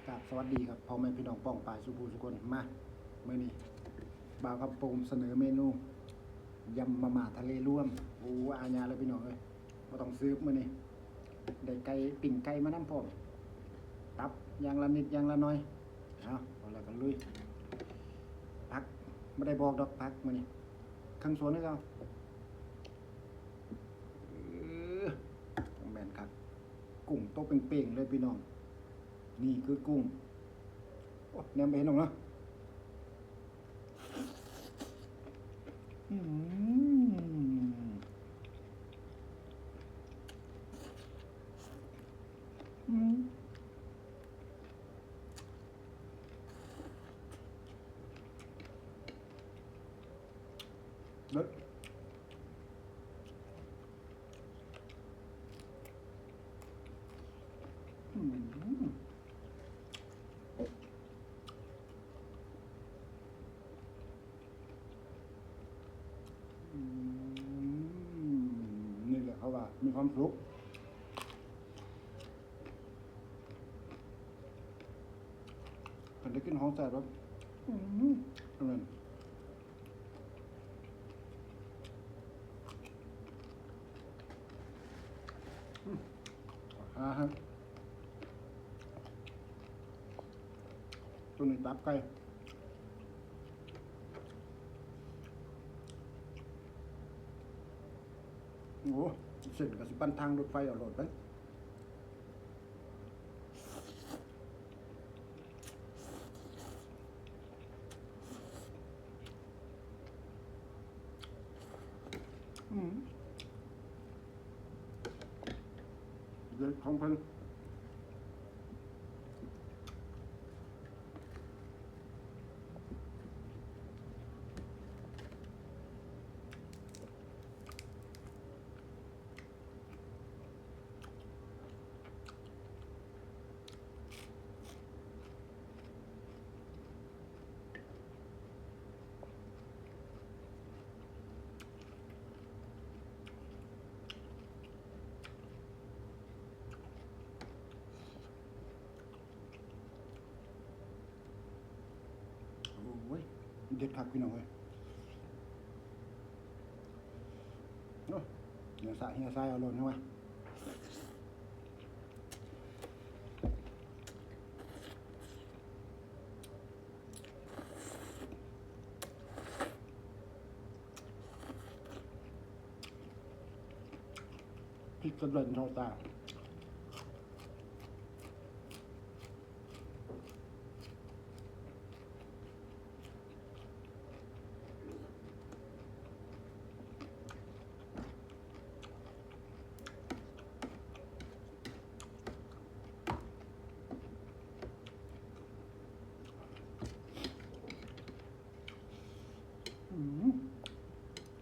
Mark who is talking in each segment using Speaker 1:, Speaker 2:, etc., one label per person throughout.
Speaker 1: กราบสวัสดีครับพ่อแม่พี่น้องป้องปลายสุภูสุคนมาเมื่อนี้บ่าวกับปูมเสนอเมนูยำมาม่าทะเลร่วมโอ้อาญาเลยพี่น้องเลยก็ต้องซื้อมื่อนี้ได้ไก่ปิ่งไก่มาน้ำพร้อมตับอย่างละนิดอย่างละน้อยเอาแล้วกันลุยพักไม่ได้บอกดอกพักมื่อนี้ข้างสวนนี่เราต้องแบนครับกุ้งโตเป่งๆเลยพี่น้องนี่คือกุ้งแนมไปเห็นหรอกเนาะเด็ดนี่แหละเขาว่ามีความสุขได้กินของแซ่บแล้วนั่นฮะตัวนี้ตับไก่โอ้เส้นกับสิปั้นทางรถไฟเอารถไปเด็ดของเพิ่นโอ้ยเด็ดผักพี่น้องเลยเนาะเดี๋ยวสายเฮียสายเอาหล่นเข้ามาพริกกระเด็นเข้าตา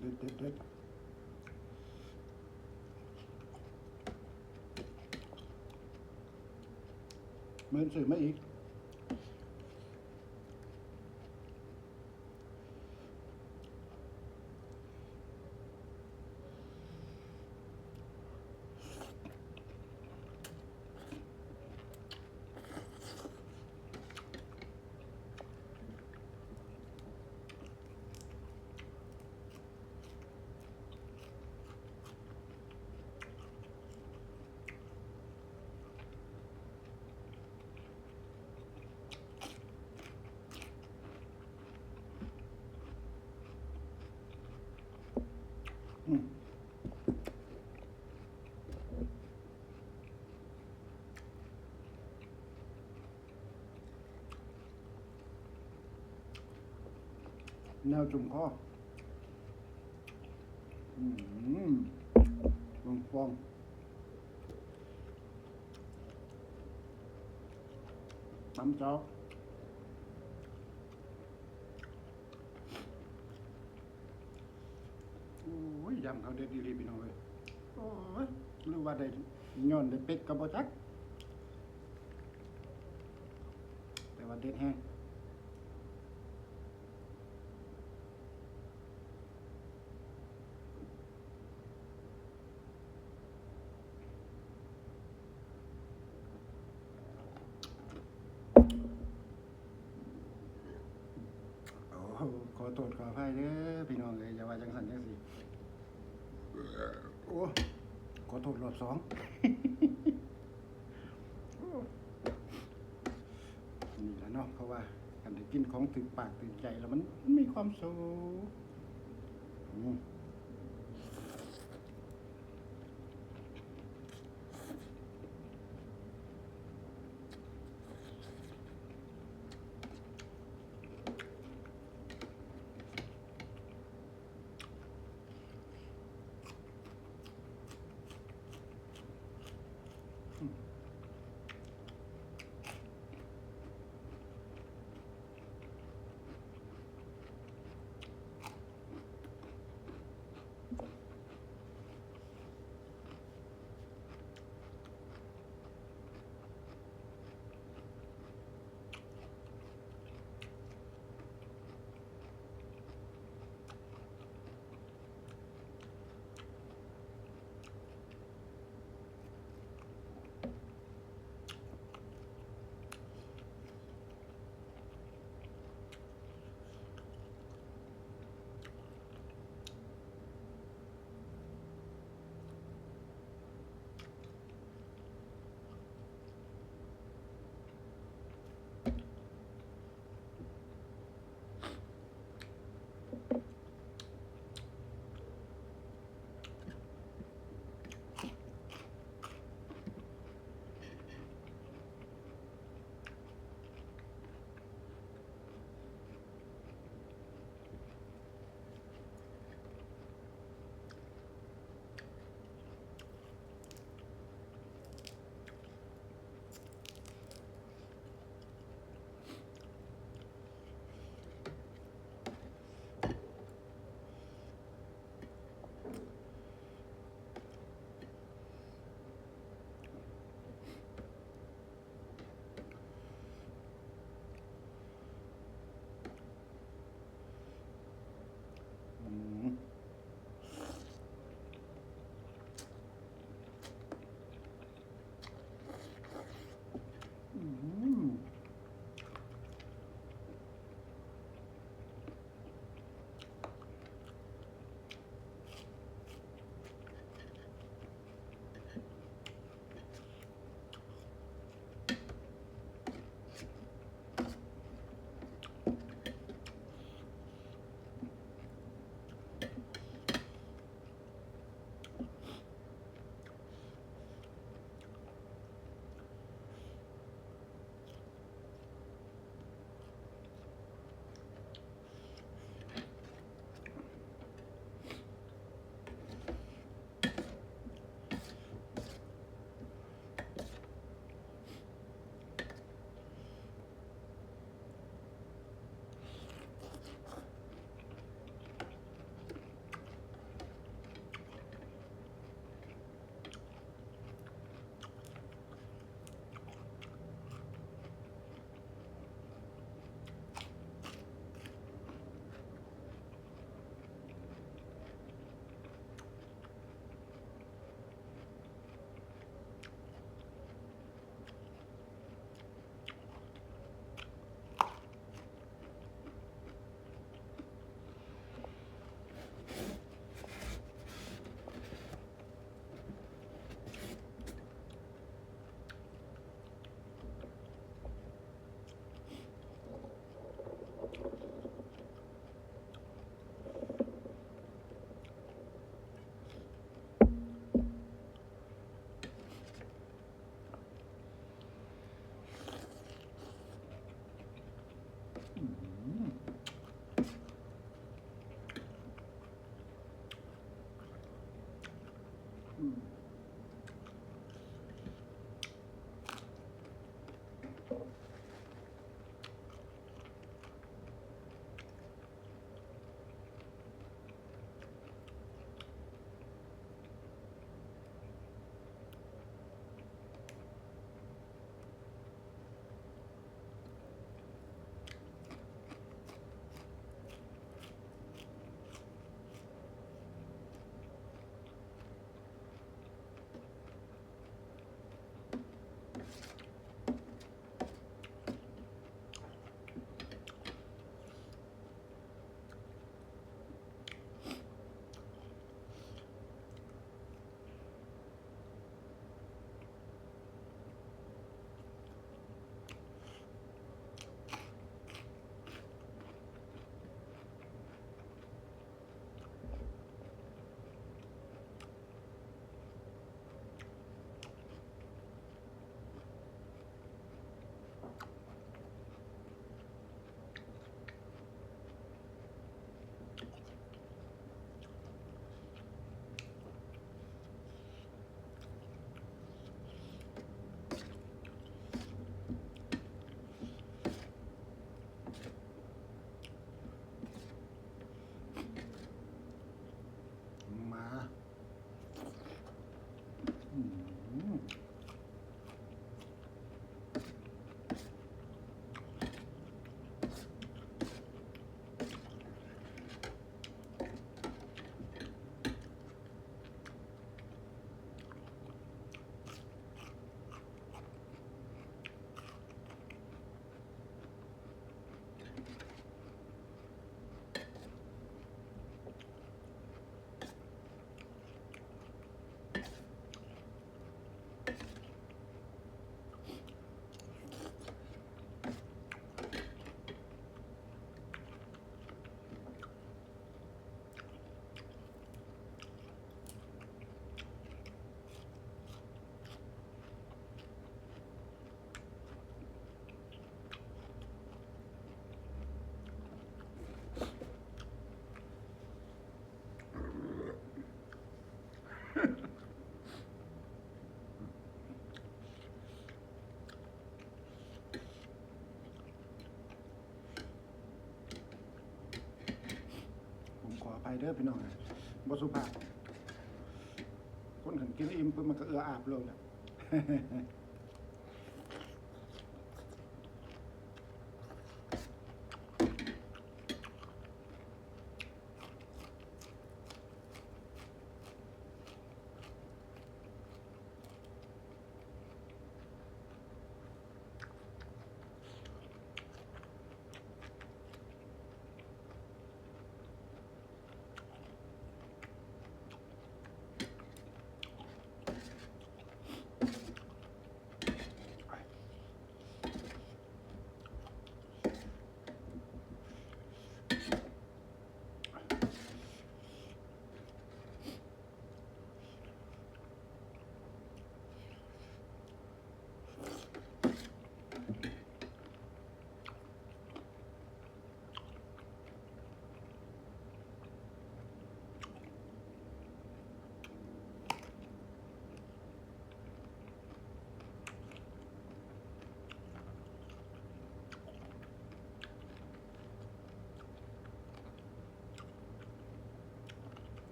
Speaker 1: เด็ดเด็ดเด็ดเหมือนสื่อไม่อีกแนวจุ่มข้อฟองฟองตำเจ้าโอ้ยยำเขาเด็ดดีพี่น้องเลยโอ้ยหรือว่าได้ย้อนได้เป็ดกับบ่จักแต่ว่าเด็ดแห้ง ษขออภัยเด้อพี่น้องเลยอย่าว่าจังสันจังสิโอ้ขอโทษรอบสอง นี่แหละเนาะเพราะว่าการได้กินของถึงปากถึงใจแล้วมันมีความสุข เด้อพี่น้องบ่สุภาพคนขันกินอิ่มปุ๊บมันก็เอื้ออาบเลยแหละ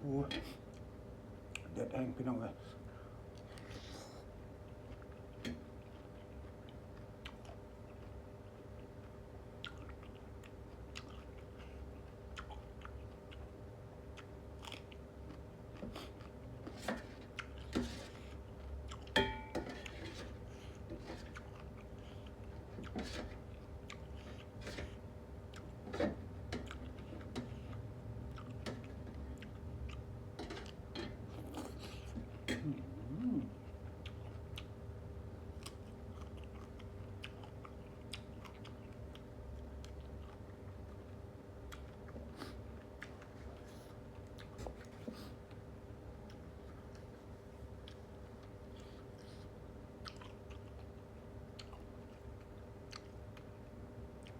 Speaker 1: โอ้เด็ดแห้งพี่น้องเลย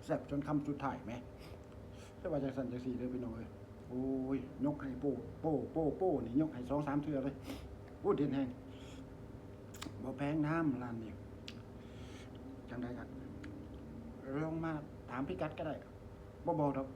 Speaker 1: แซ่บจนคำสุดท้ายไหมแต่ว่าจังสันจังสี่เด้อพี่น้องเลยโอ้ยยกให้โป้โป้โป้โป้นี่ยกให้2-3 เทื่อเลยพูดเด่นแห้งบ่แพงน้ำร้านนี้จังได้กันลงมาถามพี่กัดก็ได้บ่บอกดอก